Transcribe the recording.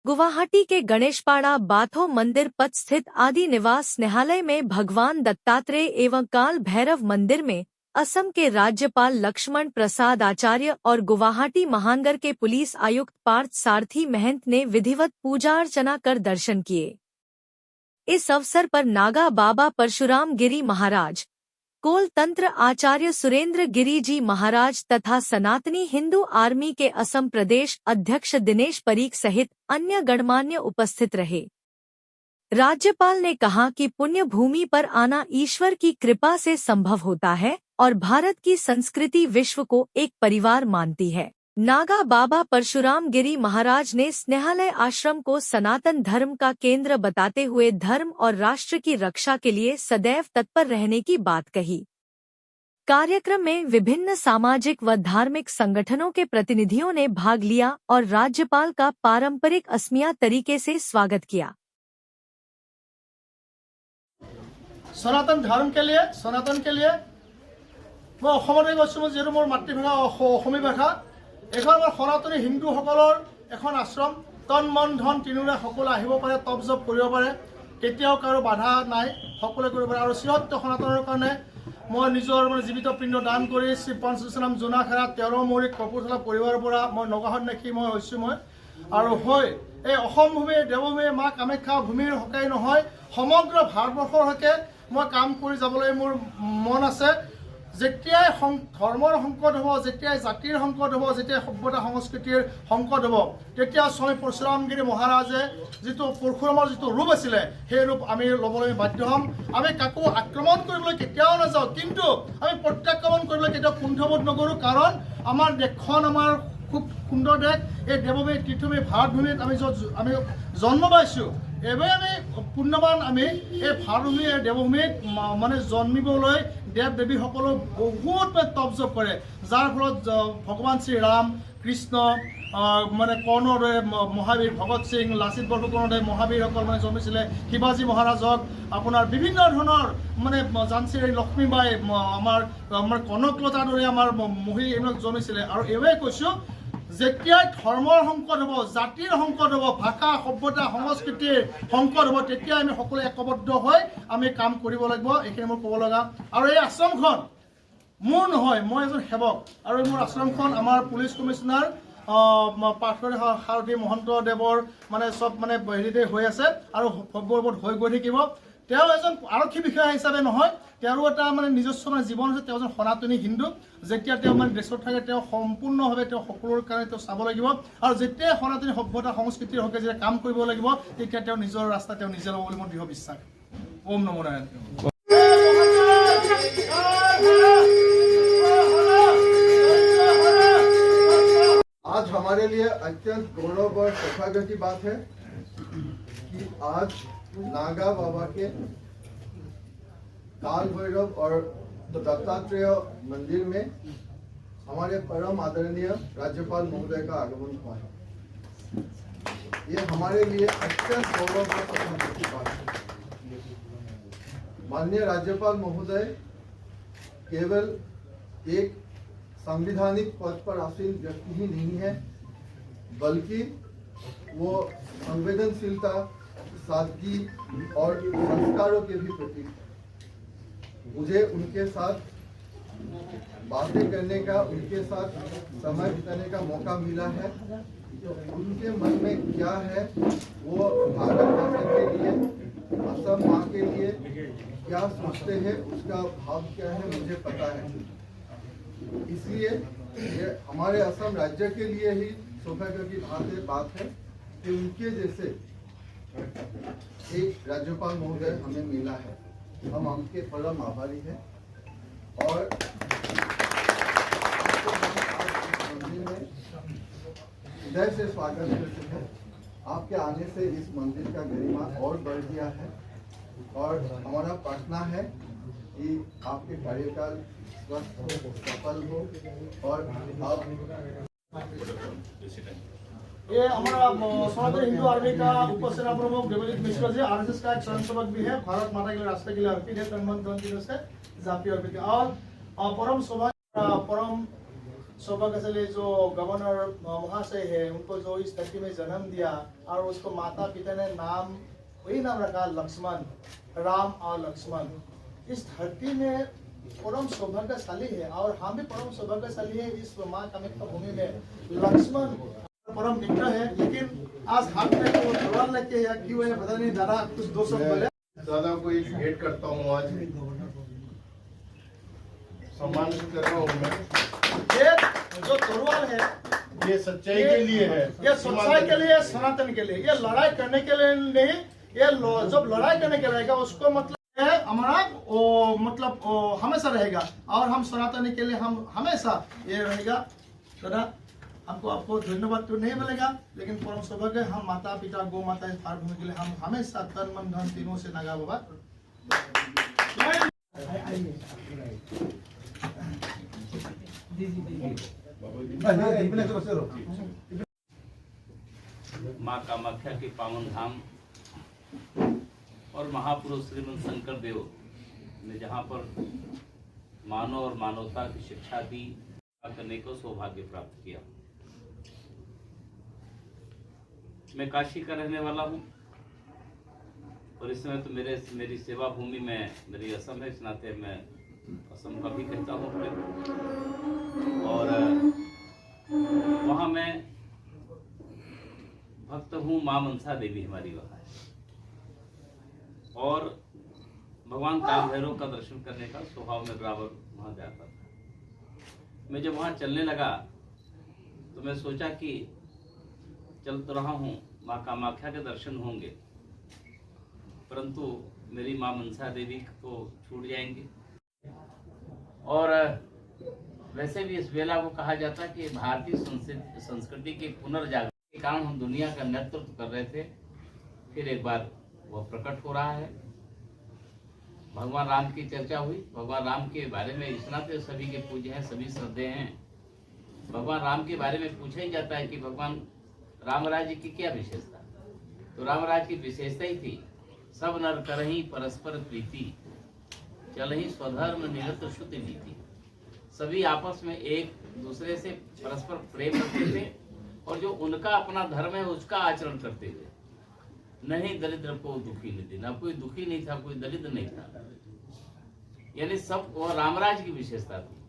गुवाहाटी के गणेशपाड़ा बाथो मंदिर पथ स्थित आदि निवास स्नेहालय में भगवान दत्तात्रेय एवं काल भैरव मंदिर में असम के राज्यपाल लक्ष्मण प्रसाद आचार्य और गुवाहाटी महानगर के पुलिस आयुक्त पार्थ सारथी महंत ने विधिवत पूजा अर्चना कर दर्शन किए। इस अवसर पर नागा बाबा परशुराम गिरी महाराज, कोल तंत्र आचार्य सुरेंद्र गिरी जी महाराज तथा सनातनी हिंदू आर्मी के असम प्रदेश अध्यक्ष दिनेश परीख सहित अन्य गणमान्य उपस्थित रहे। राज्यपाल ने कहा कि पुण्य भूमि पर आना ईश्वर की कृपा से संभव होता है और भारत की संस्कृति विश्व को एक परिवार मानती है। नागा बाबा परशुराम गिरी महाराज ने स्नेहालय आश्रम को सनातन धर्म का केंद्र बताते हुए धर्म और राष्ट्र की रक्षा के लिए सदैव तत्पर रहने की बात कही। कार्यक्रम में विभिन्न सामाजिक व धार्मिक संगठनों के प्रतिनिधियों ने भाग लिया और राज्यपाल का पारंपरिक असमिया तरीके से स्वागत किया। सनातन धर्म के लिए मैं অসমতে গৈছোঁ যেহেতু মোৰ মাতৃভাষা অসমীয়া ভাষা। এখন আমাৰ সনাতনী হিন্দুসকলৰ এখন আশ্ৰম, তন মন ধন তিনিওৰে সকলো আহিব পাৰে, তপ জপ কৰিব পাৰে, কেতিয়াও কাৰো বাধা নাই, সকলোৱে কৰিব পাৰে। আৰু চিৰত্ব সনাতনৰ কাৰণে মই নিজৰ জীৱিত পিণ্ড দান কৰি শ্ৰী পঞ্চনাম জোনাখেৰা 13 মৌৰী কপুৰথলা পৰিবাৰৰ পৰা মই নগাঁৱত দেখি মই হৈছোঁ আৰু হয় এই অসম ভূমি দেৱভূমি মা কামাখ্যা ভূমিৰ হকে নহয় সমগ্ৰ ভাৰতবৰ্ষৰ হকে মই কাম কৰি যাবলৈ মোৰ মন আছে। যেতিয়াই ধৰ্মৰ সংকট হ'ব, যেতিয়াই জাতিৰ সংকট হ'ব, যেতিয়াই সভ্যতা সংস্কৃতিৰ সংকট হ'ব, তেতিয়া স্বামী পৰশুৰামগিৰি মহাৰাজে যিটো পৰশুৰামৰ যিটো ৰূপ আছিলে সেই ৰূপ আমি ল'বলৈ বাধ্য হ'ম। আমি কাকো আক্ৰমণ কৰিবলৈ কেতিয়াও নাযাওঁ, কিন্তু আমি প্ৰত্যাক্ৰমণ কৰিবলৈ কেতিয়াও কুণ্ঠবোধ নকৰোঁ। কাৰণ আমাৰ দেশখন আমাৰ খুব সুন্দৰ দেশ, এই দেৱভূমি তীৰ্থভূমি ভাৰতভূমিত আমি জন্ম পাইছোঁ। এবাৰ আমি পুণ্যৱান, আমি এই ভাৰতভূমি দেৱভূমিত মানে জন্মিবলৈ দেৱ দেৱীসকলেও বহুত তপ জপ কৰে, যাৰ ফলত ভগৱান শ্ৰীৰাম কৃষ্ণ মানে কৰ্ণৰ দৰে মহাবীৰ, ভগত সিং লাচিত বৰফুকনৰ দৰে মহাবীৰসকল মানে জন্মিছিলে, শিৱাজী মহাৰাজক আপোনাৰ বিভিন্ন ধৰণৰ মানে ঝান্সী লক্ষ্মীবাই, আমাৰ কনকলতাৰ দৰে আমাৰ মহী এইবিলাক জন্মিছিলে। আৰু এইবাৰে কৈছোঁ যেতিয়াই ধৰ্মৰ সংকট হ'ব, জাতিৰ সংকট হ'ব, ভাষা সভ্যতা সংস্কৃতিৰ সংকট হ'ব, তেতিয়া আমি সকলোৱে একবদ্ধ হৈ আমি কাম কৰিব লাগিব। এইখিনি মোৰ ক'ব লগা। আৰু এই আশ্ৰমখন মোৰ নহয়, মই এজন সেৱক, আৰু মোৰ আশ্ৰমখন আমাৰ পুলিচ কমিশনাৰ পাৰ্থসাৰথী মহন্ত দেৱৰ মানে চব মানে হেৰিতে হৈ আছে আৰু সৰ্বত হৈ গৈ থাকিব। তেওঁ এজন আৰক্ষী বিষয়া হিচাপে নহয়, তেওঁৰো এটা মানে নিজস্ব মানে জীৱন আছে। তেওঁ এজন সনাতনী হিন্দু। যেতিয়া তেওঁ মানে দেশত থাকে তেওঁ সম্পূৰ্ণভাৱে তেওঁ সকলোৰ কাৰণে তেওঁ চাব লাগিব, আৰু যেতিয়াই সনাতনী সভ্যতা সংস্কৃতিৰ হকে যেতিয়া কাম কৰিব লাগিব তেতিয়া তেওঁ নিজৰ ৰাস্তা তেওঁ নিজে ল'ব বুলি মোৰ দৃঢ় বিশ্বাস। ওম নমো নাৰায়ণ। आज हमारे लिए अत्यंत गौरव और सौभाग्य की बात है कि आज नागा बाबा के काल भैरव और दत्तात्रेय मंदिर में हमारे परम आदरणीय राज्यपाल महोदय का आगमन हुआ है। ये हमारे लिए अत्यंत गौरव और सौभाग्य की बात है। माननीय राज्यपाल महोदय केवल एक संवैधानिक पद पर आसीन व्यक्ति ही नहीं है, बल्कि वो संवेदनशीलता, सादगी और संस्कारों के भी प्रतीक है। मुझे उनके साथ बातें करने का, उनके साथ समय बिताने का मौका मिला है। तो उनके मन में क्या है, वो भारत माता के लिए, असम माँ के लिए क्या सोचते हैं, उसका भाव क्या है मुझे पता है। इसलिए ये हमारे असम राज्य के लिए ही सौभाग्य की बात है कि उनके जैसे एक राज्यपाल महोदय हमें मिला है। हम उनके परम आभारी हैं और मंदिर में हृदय से स्वागत करते हैं। आपके आने से इस मंदिर का गरिमा और बढ़ गया है और हमारा प्रार्थना है कि आपके कार्यकाल स्वस्थ हो, सफल हो और आप ये हमारा सनातन हिंदू आर्मी का उपसेना प्रमुख देवजीत मिश्रा जी, आरएसएस का एक स्वयंसेवक भी है, भारत माता के लिए राष्ट्र के लिए अर्पित है, तन मन धन से जाति अर्पित है। और परम सौभाग्य परम सौभाग्यशाली जो गवर्नर महाशय है, उनको जो इस धरती में जन्म दिया और उसको माता पिता ने नाम वही नाम रखा लक्ष्मण, राम और लक्ष्मण। इस धरती में परम सौभाग्यशाली है और हम भी परम सौभाग्यशाली है इस माँ कामाख्या भूमि में। लक्ष्मण परम मित्र है, लेकिन आज हाथ में तो तलवार लेके या क्यों है पता नहीं, दादा कुछ दो शब्द बोले। दादा को एक भेंट करता हूँ, आज सम्मान कर रहा हूँ मैं। ये जो तलवार है ये सच्चाई के लिए है, ये सच्चाई के लिए, सनातन के लिए, ये लड़ाई करने के लिए नहीं। ये जब लड़ाई करने के रहेगा उसको मतलब है हमारा मतलब हमेशा रहेगा और हम सनातनी के लिए हम हमेशा ये रहेगा। दादा हमको आपको धन्यवाद तो नहीं मिलेगा, लेकिन परम सौभाग्य हम माता पिता गौ माता इस भारत भूमि के लिए हम हमेशा तन मन धन तीनों से नागा बाबा। माँ कामाख्या के पावन धाम और महापुरुष श्रीमंत शंकर देव ने जहाँ पर मानव और मानवता की शिक्षा दी, करने को सौभाग्य प्राप्त किया। मैं काशी का रहने वाला हूँ और इस समय तो मेरी सेवा भूमि में मेरी असम है, इस नाते मैं असम का भी कहता हूँ अपने। और वहाँ मैं भक्त हूँ, माँ मनसा देवी हमारी वहाँ है और भगवान काल भैरव का दर्शन करने का स्वभाव में बराबर वहाँ जाता था। मैं जब वहाँ चलने लगा तो मैं सोचा कि चल तो रहा हूँ, माँ कामाख्या के दर्शन होंगे, परंतु मेरी माँ मनसा देवी तो छूट जाएंगे। और वैसे भी इस वेला को कहा जाता है कि भारतीय संस्कृति के पुनर्जागरण के कारण हम दुनिया का नेतृत्व कर रहे थे, फिर एक बार वह प्रकट हो रहा है। भगवान राम की चर्चा हुई, भगवान राम के बारे में इस नाते सभी के पूज्य हैं, सभी श्रद्धेय हैं। भगवान राम के बारे में पूछा ही जाता है कि भगवान राम राज्य की क्या विशेषता, तो राम राज्य की विशेषता ही थी सब नर करहि परस्पर प्रीति, चलहि स्वधर्म निरत श्रुति नीति। सभी आपस में एक दूसरे से परस्पर प्रेम रखते थे और जो उनका अपना धर्म है उसका आचरण करते थे। नहीं दरिद्र को दुखी नहीं थी, ना कोई दुखी नहीं था, कोई दरिद्र नहीं था, यानी सब वो रामराज की विशेषता थी।